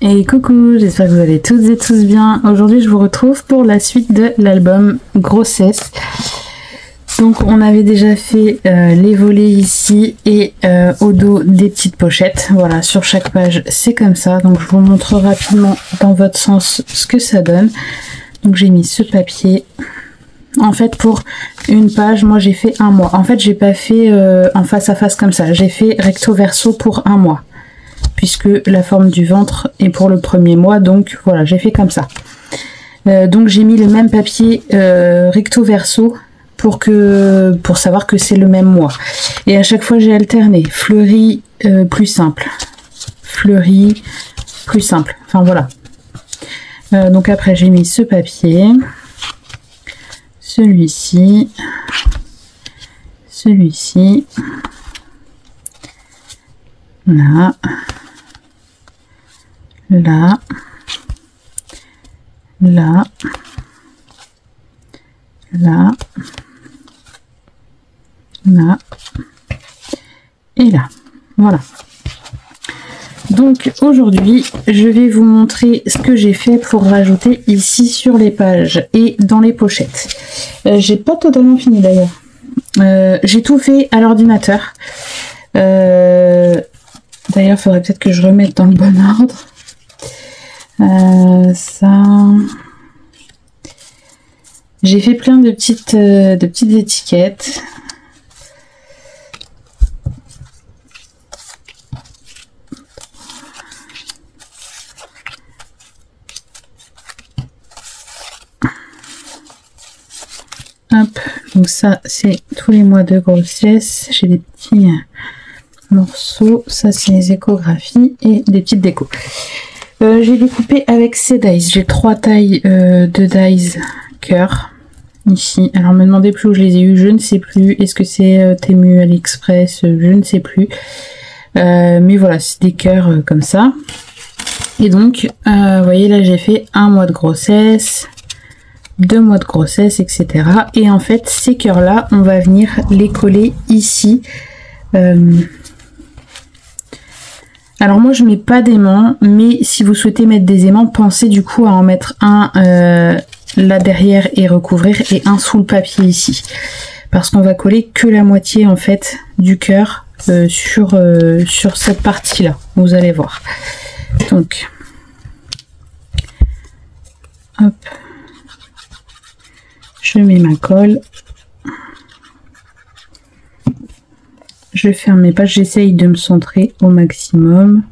Et coucou, j'espère que vous allez toutes et tous bien. Aujourd'hui je vous retrouve pour la suite de l'album Grossesse. Donc on avait déjà fait les volets ici et au dos des petites pochettes. Voilà, sur chaque page c'est comme ça. Donc je vous montre rapidement dans votre sens ce que ça donne. Donc j'ai mis ce papier. En fait pour une page, moi j'ai fait un mois. En fait j'ai pas fait en face à face comme ça. J'ai fait recto verso pour un mois. Puisque la forme du ventre est pour le premier mois, donc voilà, j'ai fait comme ça. Donc j'ai mis le même papier recto verso pour savoir que c'est le même mois. Et à chaque fois j'ai alterné fleuri plus simple, fleuri plus simple. Enfin voilà. Donc après j'ai mis ce papier, celui-ci, celui-ci, là. Là, là, là, là, et là. Voilà. Donc aujourd'hui, je vais vous montrer ce que j'ai fait pour rajouter ici sur les pages et dans les pochettes. J'ai pas totalement fini d'ailleurs. J'ai tout fait à l'ordinateur. D'ailleurs, il faudrait peut-être que je remette dans le bon ordre. Ça, j'ai fait plein de petites étiquettes. Hop, donc ça c'est tous les mois de grossesse. J'ai des petits morceaux, ça c'est les échographies et des petites décos. J'ai découpé avec ces dies, j'ai 3 tailles de dies cœur ici. Alors me demandez plus où je les ai eu, je ne sais plus. Est-ce que c'est Temu, AliExpress, je ne sais plus. Mais voilà, c'est des cœurs comme ça. Et donc, vous voyez là j'ai fait 1 mois de grossesse, 2 mois de grossesse, etc. Et en fait ces cœurs là, on va venir les coller ici. Alors moi je mets pas d'aimant, mais si vous souhaitez mettre des aimants, pensez du coup à en mettre un là derrière et recouvrir, et un sous le papier ici. Parce qu'on va coller que la moitié en fait du cœur sur cette partie là, vous allez voir. Donc, hop, je mets ma colle. Je ferme mes pages, j'essaye de me centrer au maximum.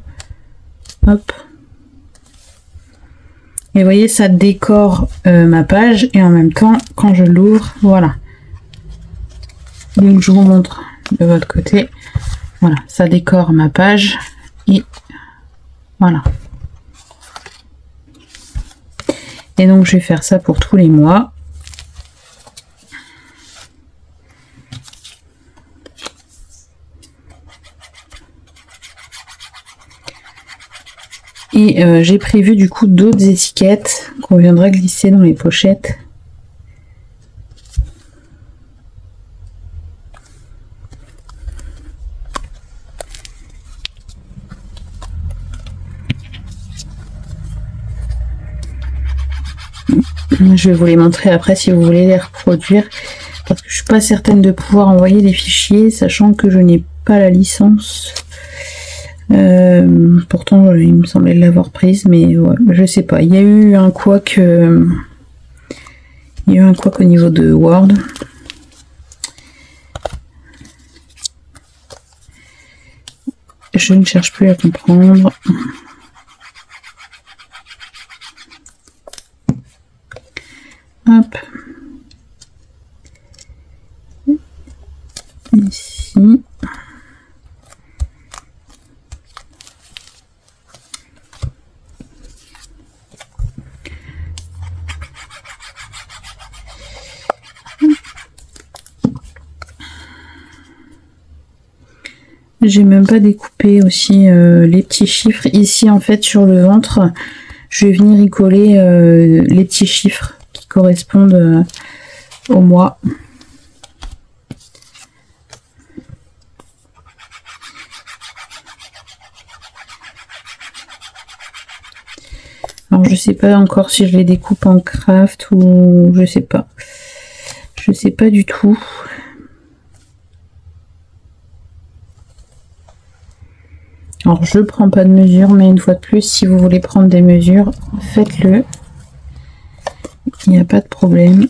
Hop. Et vous voyez, ça décore ma page, et en même temps, quand je l'ouvre, voilà. Donc je vous montre de votre côté. Voilà, ça décore ma page, et voilà. Et donc je vais faire ça pour tous les mois. Et j'ai prévu du coup d'autres étiquettes qu'on viendra glisser dans les pochettes. Je vais vous les montrer après si vous voulez les reproduire. Parce que je suis pas certaine de pouvoir envoyer les fichiers, sachant que je n'ai pas la licence. Pourtant il me semblait l'avoir prise, mais ouais, je sais pas. Il y a eu un couac au niveau de Word. Je ne cherche plus à comprendre. Hop, ici. J'ai même pas découpé aussi les petits chiffres. Ici en fait sur le ventre, je vais venir y coller les petits chiffres qui correspondent au mois. Alors je sais pas encore si je les découpe en craft ou je sais pas. Je sais pas du tout. Alors je prends pas de mesure, mais une fois de plus, si vous voulez prendre des mesures, faites-le. Il n'y a pas de problème.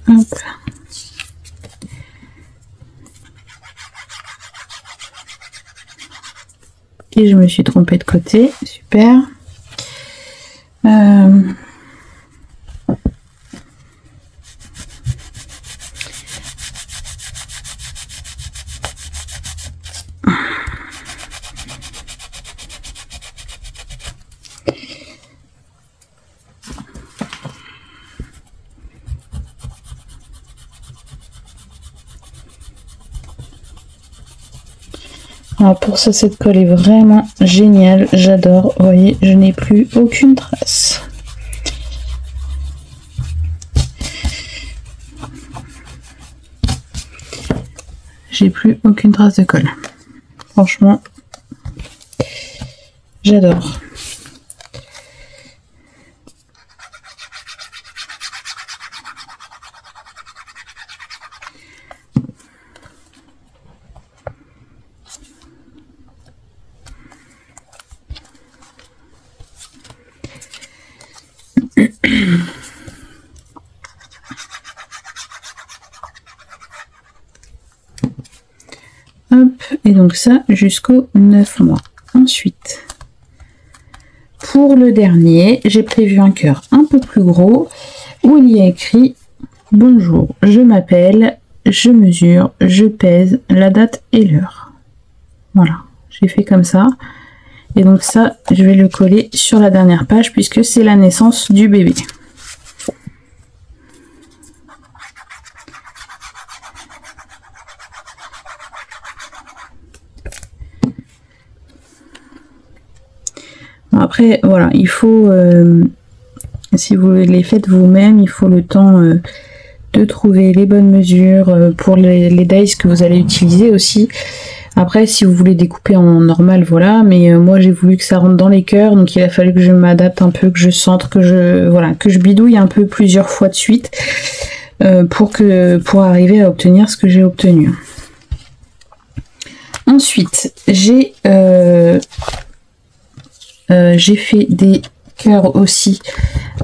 Hop. Et je me suis trompée de côté, super. Alors pour ça, cette colle est vraiment géniale, j'adore. Vous voyez, je n'ai plus aucune trace. J'ai plus aucune trace de colle. Franchement, j'adore. Hop, et donc ça jusqu'au 9 mois. Ensuite, pour le dernier, j'ai prévu un cœur un peu plus gros où il y a écrit « Bonjour, je m'appelle, je mesure, je pèse, la date et l'heure ». Voilà, j'ai fait comme ça. Et donc ça, je vais le coller sur la dernière page puisque c'est la naissance du bébé. Après, voilà, il faut, si vous les faites vous-même, il faut le temps de trouver les bonnes mesures pour les dies que vous allez utiliser aussi. Après, si vous voulez découper en normal, voilà, mais moi j'ai voulu que ça rentre dans les cœurs, donc il a fallu que je m'adapte un peu, que je centre, que je bidouille un peu plusieurs fois de suite pour arriver à obtenir ce que j'ai obtenu. Ensuite, j'ai fait des cœurs aussi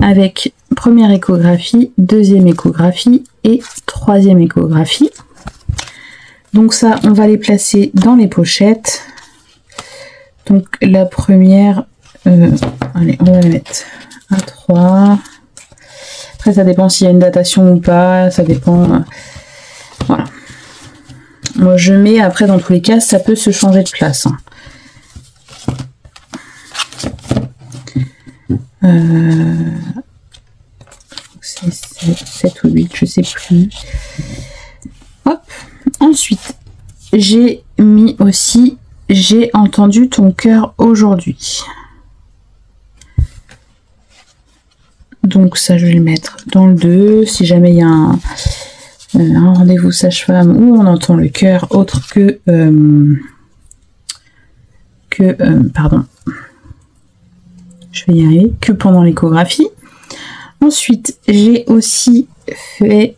avec première échographie, deuxième échographie et troisième échographie. Donc ça, on va les placer dans les pochettes. Donc la première, allez, on va les mettre à 3. Après, ça dépend s'il y a une datation ou pas, ça dépend. Voilà. Moi, je mets, après, dans tous les cas, ça peut se changer de place. Hein. C'est 7 ou 8, je sais plus. Hop. Ensuite, j'ai mis aussi « J'ai entendu ton cœur aujourd'hui ». Donc ça, je vais le mettre dans le 2. Si jamais il y a un rendez-vous sage-femme où on entend le cœur autre que... pardon. Je vais y arriver. Que pendant l'échographie. Ensuite, j'ai aussi fait...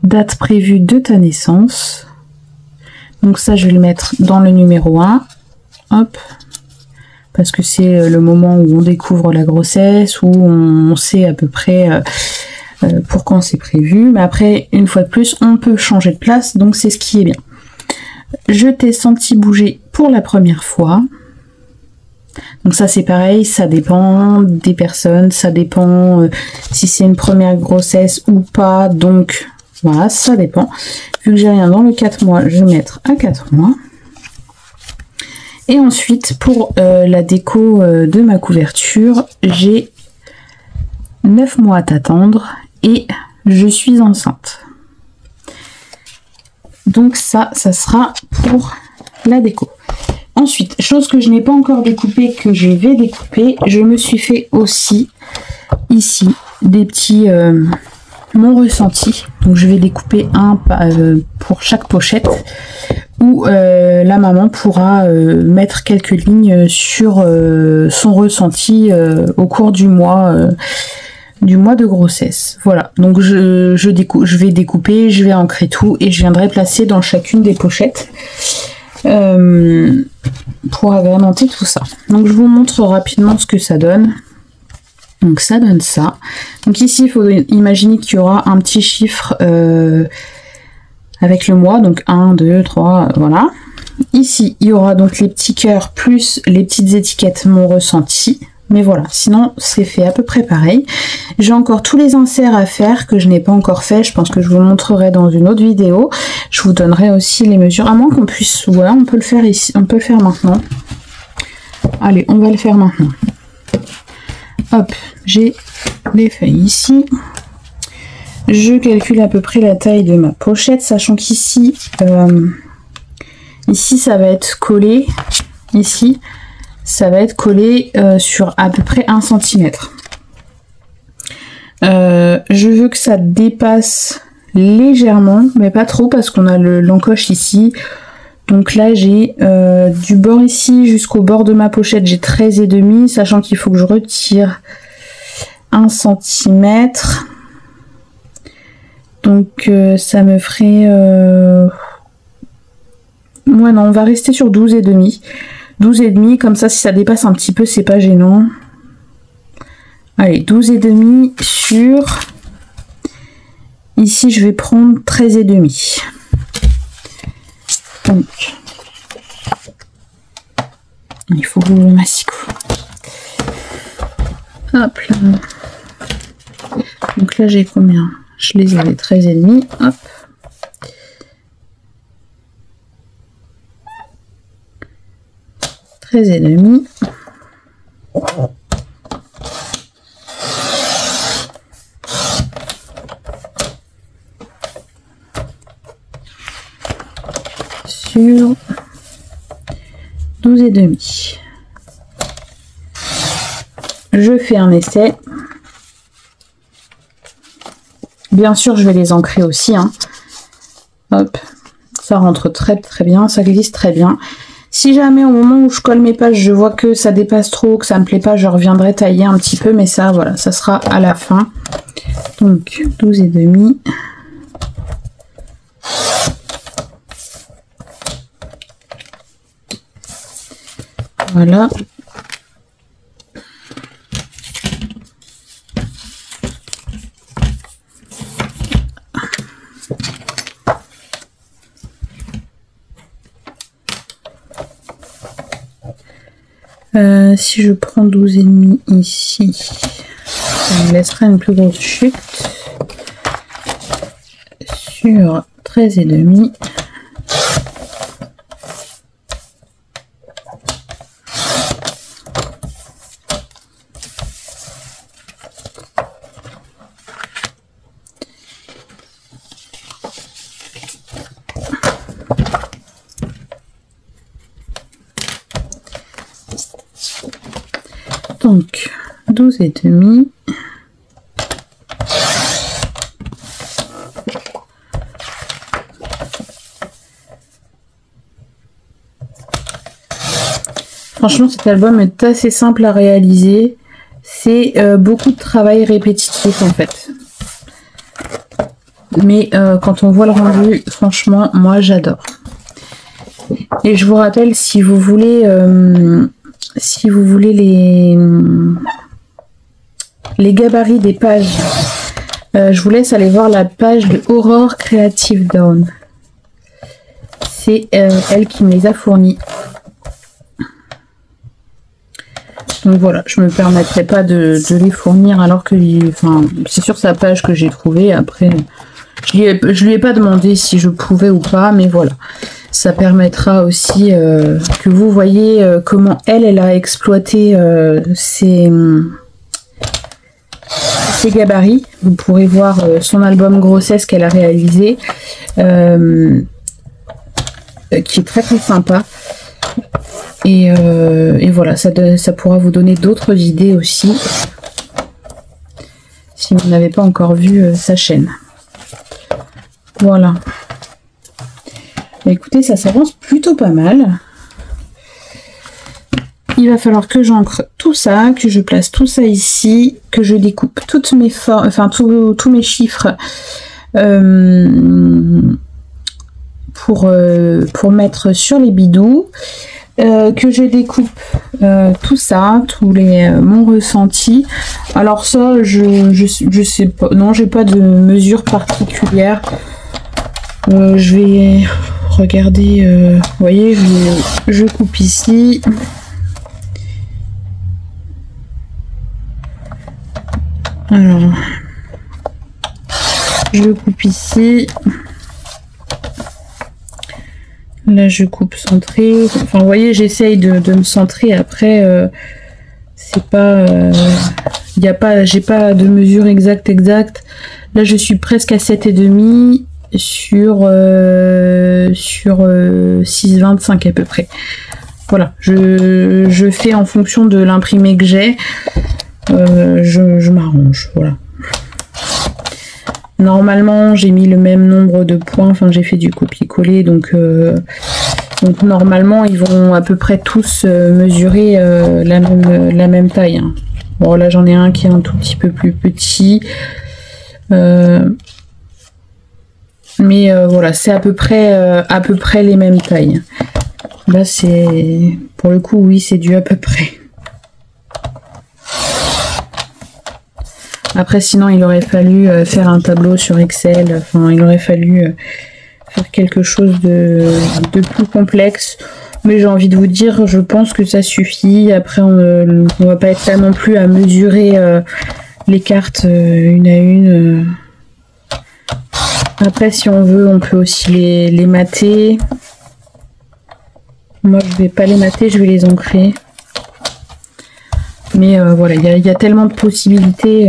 date prévue de ta naissance. Donc ça, je vais le mettre dans le numéro 1. Hop. Parce que c'est le moment où on découvre la grossesse, où on sait à peu près pour quand c'est prévu. Mais après, une fois de plus, on peut changer de place. Donc c'est ce qui est bien. Je t'ai senti bouger pour la première fois. Donc ça c'est pareil, ça dépend des personnes. Ça dépend si c'est une première grossesse ou pas. Donc... voilà, ça dépend. Vu que j'ai rien dans le 4 mois, je vais mettre à 4 mois. Et ensuite, pour la déco de ma couverture, j'ai 9 mois à t'attendre et je suis enceinte. Donc ça sera pour la déco. Ensuite, chose que je n'ai pas encore découpée, que je vais découper, je me suis fait aussi ici des petits mon ressenti. Donc je vais découper un pour chaque pochette où la maman pourra mettre quelques lignes sur son ressenti au cours du mois de grossesse. Voilà, donc je vais découper, je vais ancrer tout et je viendrai placer dans chacune des pochettes pour agrémenter tout ça. Donc je vous montre rapidement ce que ça donne. Donc ça donne ça. Donc ici il faut imaginer qu'il y aura un petit chiffre avec le mois, donc 1, 2, 3, voilà. Ici il y aura donc les petits cœurs plus les petites étiquettes mon ressenti. Mais voilà, sinon c'est fait à peu près pareil. J'ai encore tous les inserts à faire que je n'ai pas encore fait. Je pense que je vous montrerai dans une autre vidéo. Je vous donnerai aussi les mesures, à moins qu'on puisse... Ouais, on peut le faire ici, on peut le faire maintenant. Allez, on va le faire maintenant. Hop, j'ai les feuilles ici. Je calcule à peu près la taille de ma pochette, sachant qu'ici, ici ça va être collé, ici ça va être collé sur à peu près 1 cm. Je veux que ça dépasse légèrement, mais pas trop parce qu'on a l'encoche ici. Donc là j'ai du bord ici jusqu'au bord de ma pochette, j'ai 13,5, sachant qu'il faut que je retire 1 cm. Donc ça me ferait... Ouais non, on va rester sur 12,5. 12,5, comme ça si ça dépasse un petit peu c'est pas gênant. Allez, 12,5 sur... Ici je vais prendre 13,5. Donc, il faut que je le massicou. Hop là. Donc là j'ai combien? Je les avais 13,5. Hop. Et demi. Sur 12,5. Je fais un essai. Bien sûr, je vais les ancrer aussi. Hein. Hop, ça rentre très très bien, ça glisse très bien. Si jamais au moment où je colle mes pages, je vois que ça dépasse trop, que ça me plaît pas, je reviendrai tailler un petit peu, mais ça, voilà, ça sera à la fin. Donc 12,5. Voilà. Si je prends 12,5 ici, ça me laissera une plus grosse chute. Sur 13,5. Donc 12,5. Franchement, cet album est assez simple à réaliser. C'est beaucoup de travail répétitif en fait. Mais quand on voit le rendu, franchement, moi j'adore. Et je vous rappelle, si vous voulez les gabarits des pages, je vous laisse aller voir la page de Aurore Creative Dawn. C'est elle qui me les a fournis. Donc voilà, je me permettrai pas de les fournir alors que, enfin, c'est sur sa page que j'ai trouvé. Après, je lui ai pas demandé si je pouvais ou pas, mais voilà. Ça permettra aussi que vous voyez comment elle a exploité ses gabarits. Vous pourrez voir son album grossesse qu'elle a réalisé, qui est très très sympa. Et voilà, ça pourra vous donner d'autres idées aussi, si vous n'avez pas encore vu sa chaîne. Voilà. Bah, écoutez, ça s'avance plutôt pas mal. Il va falloir que j'encre tout ça, que je place tout ça ici, que je découpe toutes mes formes, enfin tous mes chiffres pour mettre sur les bidous, que je découpe tout ça, mon ressenti. Alors ça, je sais pas, non, j'ai pas de mesure particulière. Je vais regarder, vous voyez, je coupe ici. Alors, je coupe ici. Là, je coupe centré. Enfin, vous voyez, j'essaye de me centrer. Après, c'est pas... j'ai pas de mesure exacte. Là, je suis presque à 7,5 sur 6,25 à peu près. Voilà, je fais en fonction de l'imprimé que j'ai. Je m'arrange, voilà. Normalement, j'ai mis le même nombre de points, enfin j'ai fait du copier-coller, donc normalement ils vont à peu près tous mesurer la même taille. Hein. Bon là j'en ai un qui est un tout petit peu plus petit, mais voilà, c'est à peu près les mêmes tailles. Là c'est, pour le coup, oui, c'est du à peu près. Après, sinon, il aurait fallu faire un tableau sur Excel. Enfin, il aurait fallu faire quelque chose de plus complexe. Mais j'ai envie de vous dire, je pense que ça suffit. Après, on va pas être là non plus à mesurer les cartes une à une. Après, si on veut, on peut aussi les mater. Moi, je vais pas les mater, je vais les ancrer. Mais voilà, il y a tellement de possibilités.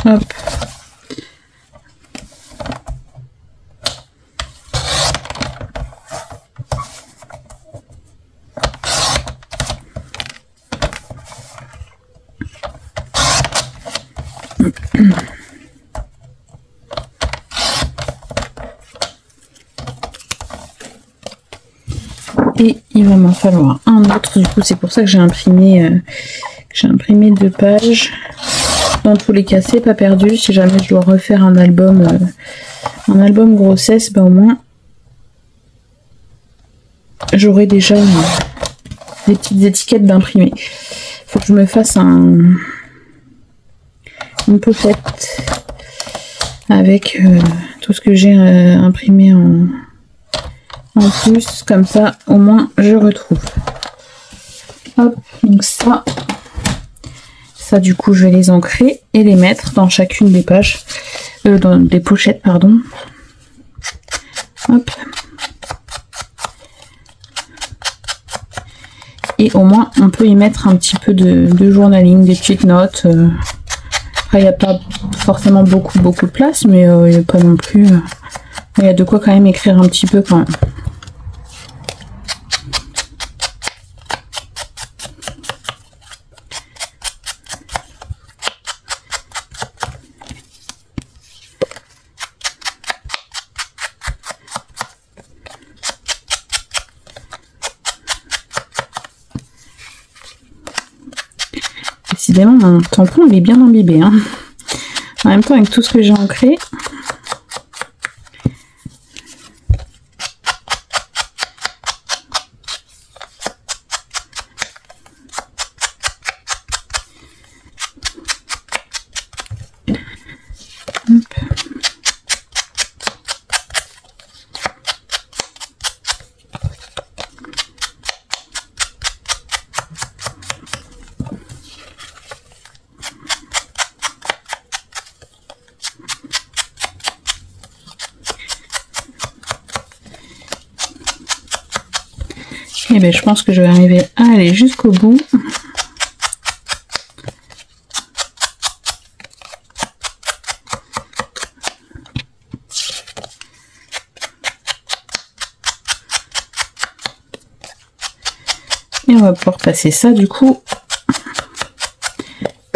Hop. Et il va m'en falloir un autre, du coup c'est pour ça que j'ai imprimé 2 pages. Dans tous les cas, c'est pas perdu. Si jamais je dois refaire un album grossesse, bah au moins j'aurai déjà des petites étiquettes d'imprimé. Faut que je me fasse une pochette avec tout ce que j'ai imprimé en plus, comme ça au moins je retrouve. Hop, donc ça du coup je vais les ancrer et les mettre dans chacune des pages, dans des pochettes, pardon. Hop. Et au moins on peut y mettre un petit peu de journaling, des petites notes. Après il n'y a pas forcément beaucoup de place, mais il n'y a pas non plus... il y a de quoi quand même écrire un petit peu quand même. Décidément, mon tampon il est bien imbibé. Hein. En même temps, avec tout ce que j'ai ancré. Et bien, je pense que je vais arriver à aller jusqu'au bout. va pouvoir passer ça du coup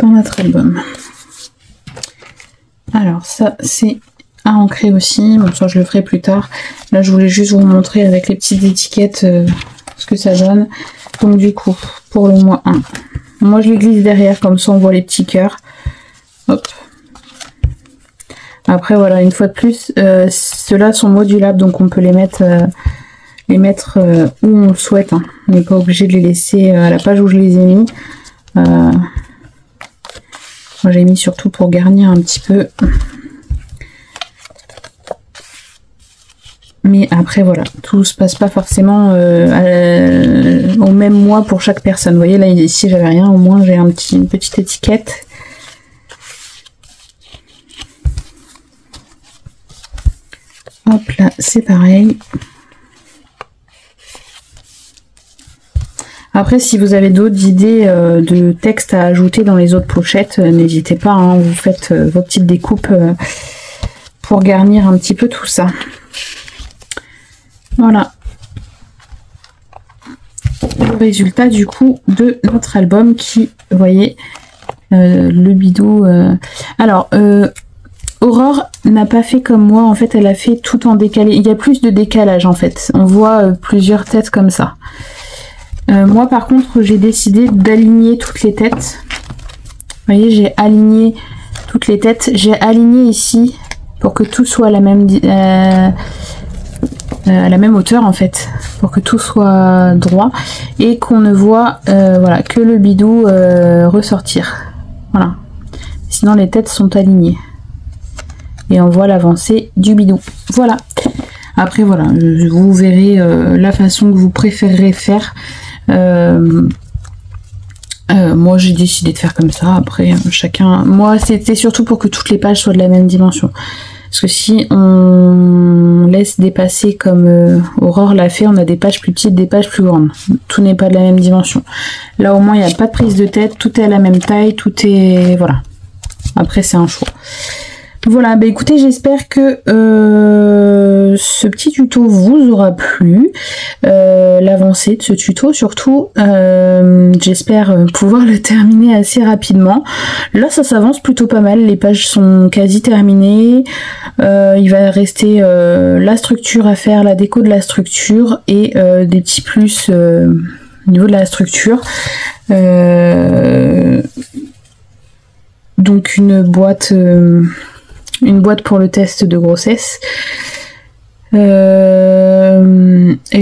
dans notre album. Alors ça c'est à ancrer aussi, bon ça je le ferai plus tard. Là je voulais juste vous montrer avec les petites étiquettes ce que ça donne. Donc du coup pour le mois 1, moi je les glisse derrière comme ça on voit les petits cœurs. Hop. Après voilà, une fois de plus, ceux-là sont modulables donc on peut les mettre où on le souhaite, hein. On n'est pas obligé de les laisser à la page où je les ai mis. Moi j'ai mis surtout pour garnir un petit peu. Mais après voilà, tout se passe pas forcément au même mois pour chaque personne. Vous voyez là ici j'avais rien, au moins j'ai une petite étiquette. Hop là, c'est pareil. Après, si vous avez d'autres idées de texte à ajouter dans les autres pochettes, n'hésitez pas, hein, vous faites vos petites découpes pour garnir un petit peu tout ça. Voilà. Le résultat du coup de notre album qui, vous voyez, le bidou. Alors, Aurore n'a pas fait comme moi, en fait elle a fait tout en décalé. Il y a plus de décalage en fait, on voit plusieurs têtes comme ça. Moi par contre j'ai décidé d'aligner toutes les têtes. Vous voyez, j'ai aligné toutes les têtes. J'ai aligné ici pour que tout soit à la même hauteur en fait, pour que tout soit droit et qu'on ne voit voilà, que le bidou ressortir. Voilà. Sinon les têtes sont alignées. Et on voit l'avancée du bidou. Voilà. Après voilà, vous verrez la façon que vous préférerez faire. Moi j'ai décidé de faire comme ça. Après chacun. Moi c'était surtout pour que toutes les pages soient de la même dimension. Parce que si on laisse dépasser comme Aurore l'a fait, on a des pages plus petites, des pages plus grandes. Tout n'est pas de la même dimension. Là au moins il n'y a pas de prise de tête, tout est à la même taille, tout est. Voilà. Après c'est un choix. Voilà, bah écoutez, j'espère que ce petit tuto vous aura plu, l'avancée de ce tuto surtout, j'espère pouvoir le terminer assez rapidement. Là ça s'avance plutôt pas mal, les pages sont quasi terminées, il va rester la structure à faire, la déco de la structure et des petits plus au niveau de la structure. Donc une boîte pour le test de grossesse. Et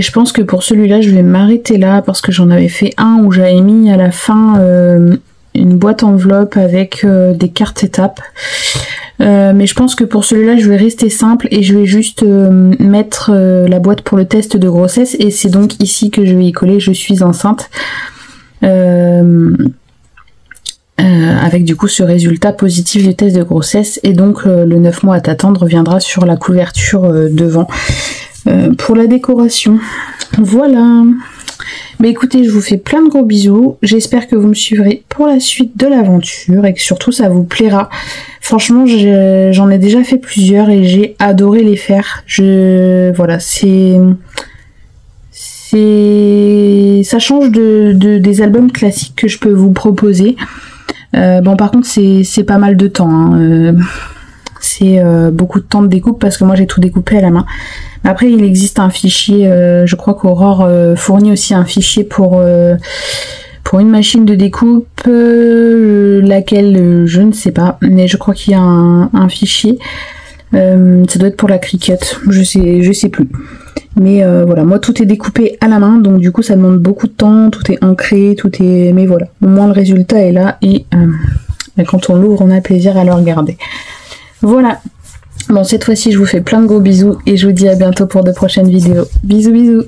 je pense que pour celui-là, je vais m'arrêter là parce que j'en avais fait un où j'avais mis à la fin une boîte enveloppe avec des cartes étapes. Mais je pense que pour celui-là, je vais rester simple et je vais juste mettre la boîte pour le test de grossesse. Et c'est donc ici que je vais y coller « Je suis enceinte ». Avec du coup ce résultat positif du test de grossesse et donc le 9 mois à t'attendre viendra sur la couverture devant pour la décoration. Voilà. Mais écoutez, je vous fais plein de gros bisous, j'espère que vous me suivrez pour la suite de l'aventure et que surtout ça vous plaira. Franchement j'en ai déjà fait plusieurs et j'ai adoré les faire. Voilà, ça change des albums classiques que je peux vous proposer. Bon par contre c'est pas mal de temps, hein. C'est beaucoup de temps de découpe parce que moi j'ai tout découpé à la main. Après il existe un fichier, je crois qu'Aurore fournit aussi un fichier pour une machine de découpe, laquelle je ne sais pas, mais je crois qu'il y a un fichier, ça doit être pour la Cricut, je sais plus. Mais voilà, moi tout est découpé à la main, donc du coup ça demande beaucoup de temps, tout est ancré, mais voilà, au moins le résultat est là et quand on l'ouvre on a plaisir à le regarder. Voilà, bon cette fois-ci je vous fais plein de gros bisous et je vous dis à bientôt pour de prochaines vidéos. Bisous bisous.